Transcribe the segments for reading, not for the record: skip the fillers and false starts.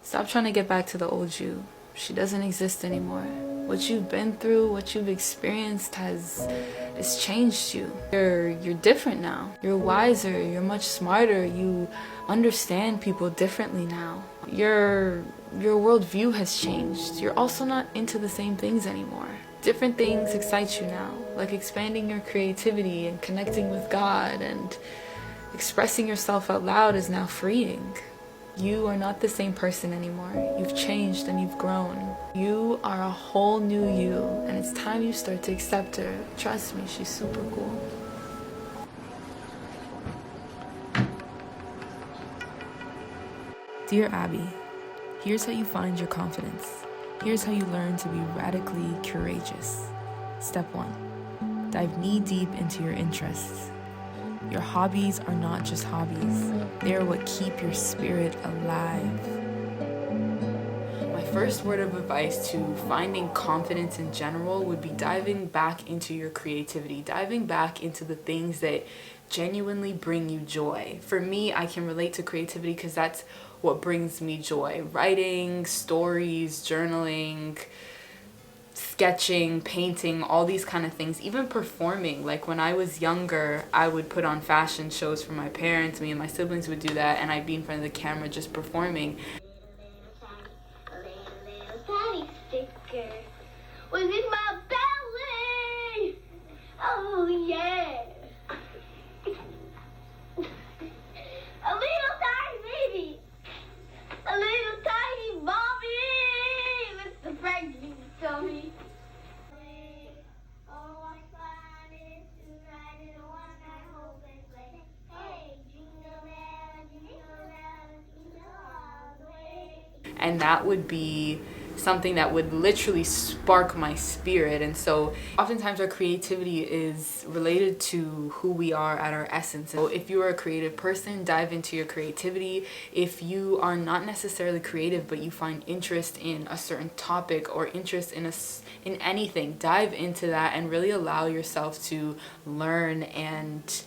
Stop trying to get back to the old you. She doesn't exist anymore. What you've been through, what you've experienced has changed you. You're different now. You're wiser, you're much smarter. You understand people differently now. Your worldview has changed. You're also not into the same things anymore. Different things excite you now, like expanding your creativity and connecting with God, and expressing yourself out loud is now freeing. You are not the same person anymore. You've changed and you've grown. You are a whole new you, and it's time you start to accept her. Trust me, she's super cool. Dear Abby, here's how you find your confidence. Here's how you learn to be radically courageous. Step 1. Dive knee deep into your interests. Your hobbies are not just hobbies. They are what keep your spirit alive. My first word of advice to finding confidence in general would be diving back into your creativity, diving back into the things that genuinely bring you joy. For me, I can relate to creativity because that's what brings me joy. Writing, stories, journaling, sketching, painting, all these kind of things, even performing. Like when I was younger, I would put on fashion shows for my parents. Me and my siblings would do that, and I'd be in front of the camera just performing. Daddy sticker was in my belly. Oh yeah. A little tiny baby. A little tiny Bobby with the pregnant tummy. Oh, I find it tonight in a one-night hopeless way. Hey, jingle bell, jingle all the way. And that would be something that would literally spark my spirit. And so oftentimes our creativity is related to who we are at our essence. So if you are a creative person, dive into your creativity. If you are not necessarily creative but you find interest in a certain topic or interest in anything, dive into that and really allow yourself to learn and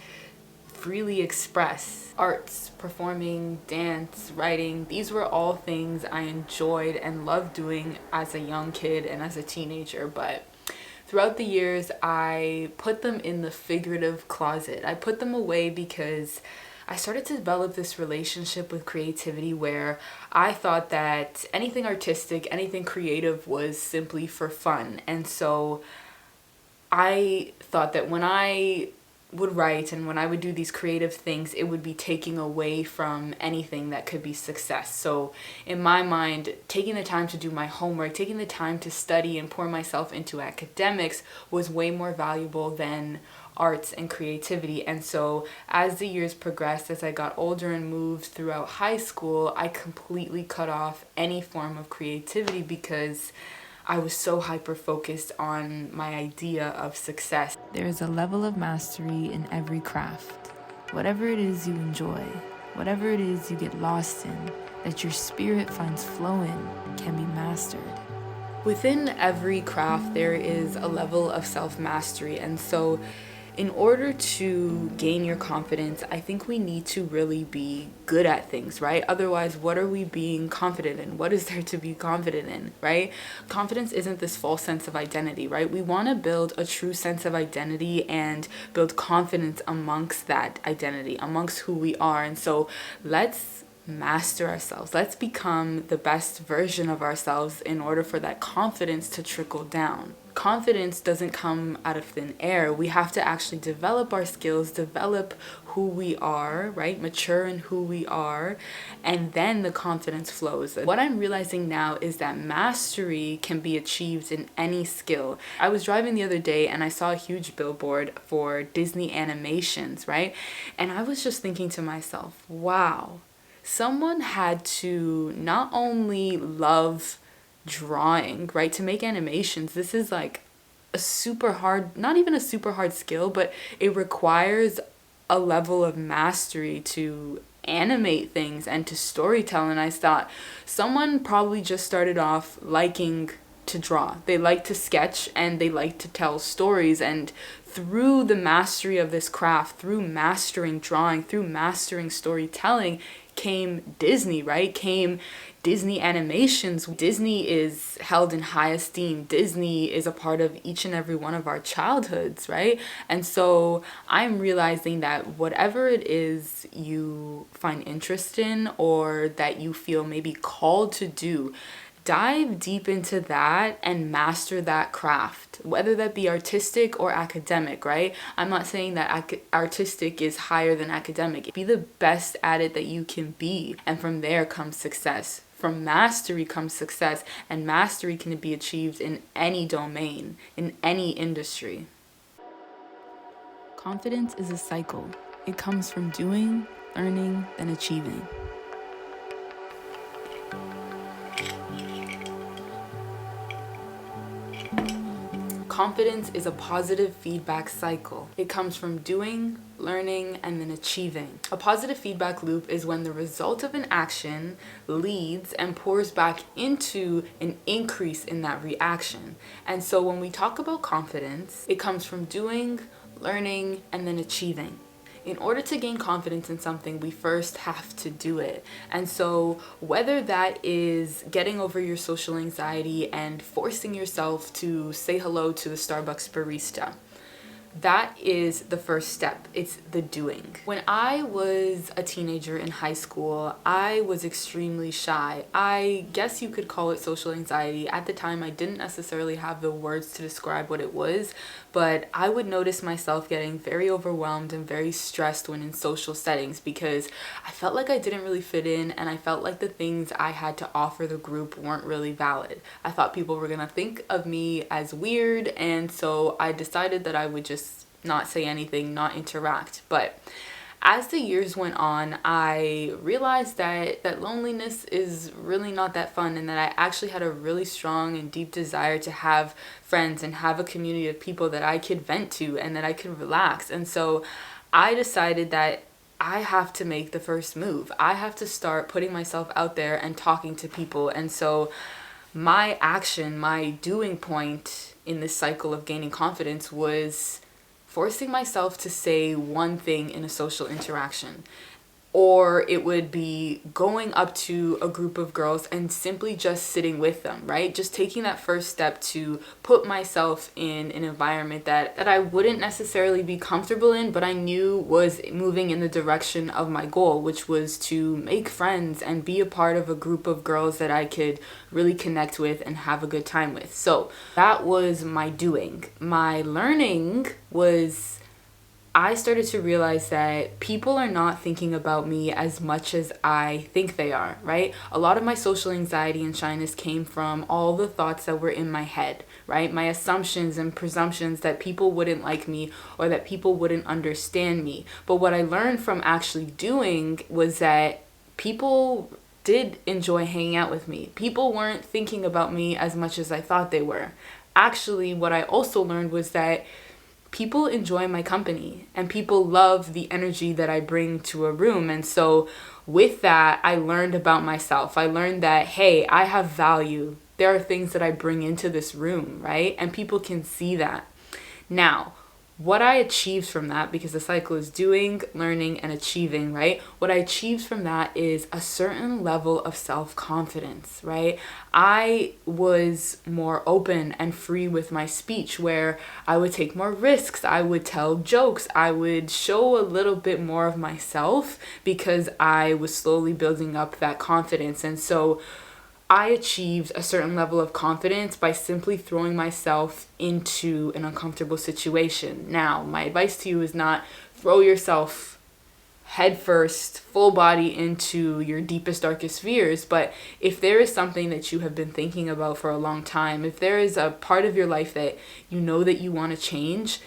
freely express. Arts, performing, dance, writing, these were all things I enjoyed and loved doing as a young kid and as a teenager, but throughout the years I put them in the figurative closet. I put them away because I started to develop this relationship with creativity where I thought that anything artistic, anything creative was simply for fun. And so I thought that when I would write and when I would do these creative things, it would be taking away from anything that could be success. So in my mind, taking the time to do my homework, taking the time to study and pour myself into academics was way more valuable than arts and creativity. And so as the years progressed, as I got older and moved throughout high school, I completely cut off any form of creativity because I was so hyper-focused on my idea of success. There is a level of mastery in every craft. Whatever it is you enjoy, whatever it is you get lost in, that your spirit finds flow in, can be mastered. Within every craft, there is a level of self-mastery. And so in order to gain your confidence, I think we need to really be good at things, right? Otherwise, what are we being confident in? What is there to be confident in, right? Confidence isn't this false sense of identity, right? We want to build a true sense of identity and build confidence amongst that identity, amongst who we are. And so let's master ourselves. Let's become the best version of ourselves in order for that confidence to trickle down. Confidence doesn't come out of thin air. We have to actually develop our skills, develop who we are, right? Mature in who we are, and then the confidence flows. What I'm realizing now is that mastery can be achieved in any skill. I was driving the other day and I saw a huge billboard for Disney animations, right? And I was just thinking to myself, wow, someone had to not only love drawing, right? To make animations, this is like a super hard, not even a super hard skill, but it requires a level of mastery to animate things and to storytell. And I thought someone probably just started off liking to draw. They like to sketch and they like to tell stories, and through the mastery of this craft, through mastering drawing, through mastering storytelling, came Disney, right? Came Disney animations. Disney is held in high esteem. Disney is a part of each and every one of our childhoods, right? And so I'm realizing that whatever it is you find interest in or that you feel maybe called to do, dive deep into that and master that craft, whether that be artistic or academic, right? I'm not saying that artistic is higher than academic. Be the best at it that you can be, and from there comes success. From mastery comes success, and mastery can be achieved in any domain, in any industry. Confidence is a cycle. It comes from doing, learning, then achieving. Confidence is a positive feedback cycle. It comes from doing, learning, and then achieving. A positive feedback loop is when the result of an action leads and pours back into an increase in that reaction. And so when we talk about confidence, it comes from doing, learning, and then achieving. In order to gain confidence in something, we first have to do it. And so whether that is getting over your social anxiety and forcing yourself to say hello to the Starbucks barista, that is the first step. It's the doing. When I was a teenager in high school, I was extremely shy. I guess you could call it social anxiety. At the time, I didn't necessarily have the words to describe what it was, but I would notice myself getting very overwhelmed and very stressed when in social settings because I felt like I didn't really fit in, and I felt like the things I had to offer the group weren't really valid. I thought people were gonna think of me as weird, and so I decided that I would just not say anything, not interact. But as the years went on, I realized that loneliness is really not that fun, and that I actually had a really strong and deep desire to have friends and have a community of people that I could vent to and that I could relax. And so I decided that I have to make the first move. I have to start putting myself out there and talking to people. And so my action, my doing point in this cycle of gaining confidence was forcing myself to say one thing in a social interaction. Or it would be going up to a group of girls and simply just sitting with them, right? Just taking that first step to put myself in an environment that I wouldn't necessarily be comfortable in, but I knew was moving in the direction of my goal, which was to make friends and be a part of a group of girls that I could really connect with and have a good time with. So that was my doing. My learning was I started to realize that people are not thinking about me as much as I think they are, right? A lot of my social anxiety and shyness came from all the thoughts that were in my head, right? My assumptions and presumptions that people wouldn't like me or that people wouldn't understand me. But what I learned from actually doing was that people did enjoy hanging out with me. People weren't thinking about me as much as I thought they were. Actually, what I also learned was that people enjoy my company and people love the energy that I bring to a room. And so with that, I learned about myself. I learned that, hey, I have value. There are things that I bring into this room, right? And people can see that. Now, what I achieved from that, because the cycle is doing, learning, and achieving, right? What I achieved from that is a certain level of self-confidence, right? I was more open and free with my speech, where I would take more risks, I would tell jokes, I would show a little bit more of myself because I was slowly building up that confidence. And so I achieved a certain level of confidence by simply throwing myself into an uncomfortable situation. Now, my advice to you is not throw yourself headfirst, full body into your deepest, darkest fears. But if there is something that you have been thinking about for a long time, if there is a part of your life that you know that you want to change,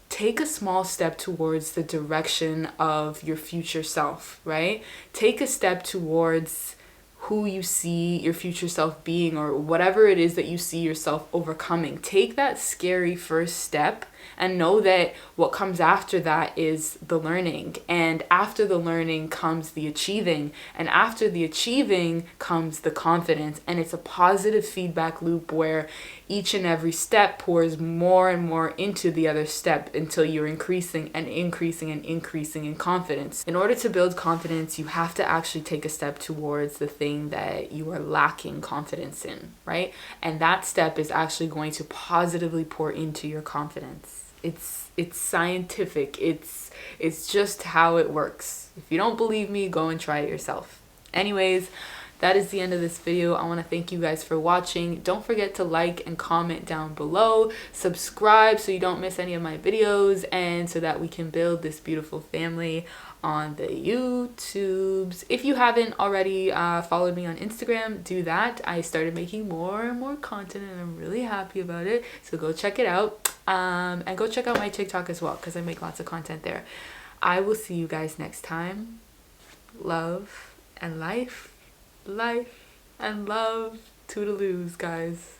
take a small step towards the direction of your future self, right? Take a step towards who you see your future self being, or whatever it is that you see yourself overcoming. Take that scary first step And know that what comes after that is the learning. And after the learning comes the achieving. And after the achieving comes the confidence. And it's a positive feedback loop where each and every step pours more and more into the other step until you're increasing and increasing and increasing in confidence. In order to build confidence, you have to actually take a step towards the thing that you are lacking confidence in, right? And that step is actually going to positively pour into your confidence. It's scientific. It's just how it works. If you don't believe me, go and try it yourself. Anyways, that is the end of this video. I want to thank you guys for watching. Don't forget to like and comment down below. Subscribe so you don't miss any of my videos, and so that we can build this beautiful family on the YouTubes. If you haven't already followed me on Instagram, do that. I started making more and more content and I'm really happy about it. So go check it out. And go check out my TikTok as well, because I make lots of content there. I will see you guys next time. Love and life. Life and love. Toodaloos, guys.